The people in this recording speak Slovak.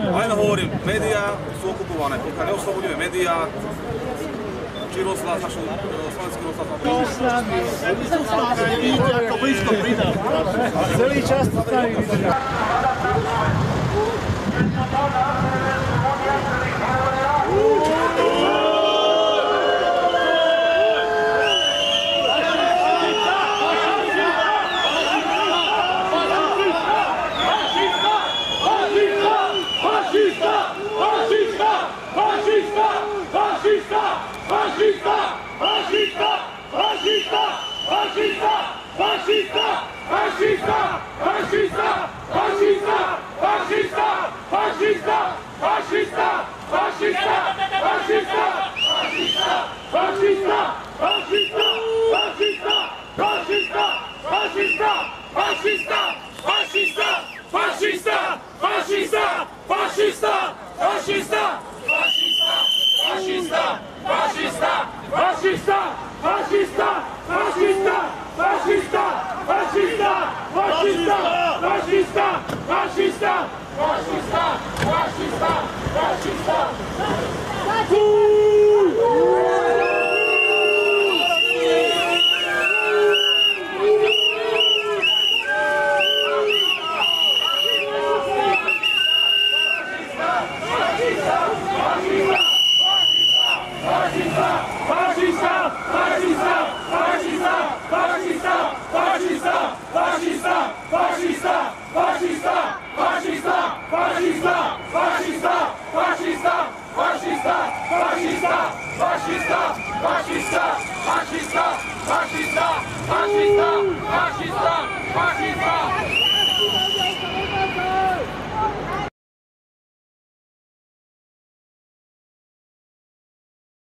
Len hovorím, médiá sú okupované. Pokiaľ neoslobodíme médiá, či rozhlas, našu slovenský rozhlas. Vidíte, ako blízko pridal. Celý čas to tady vidíte. Fascista!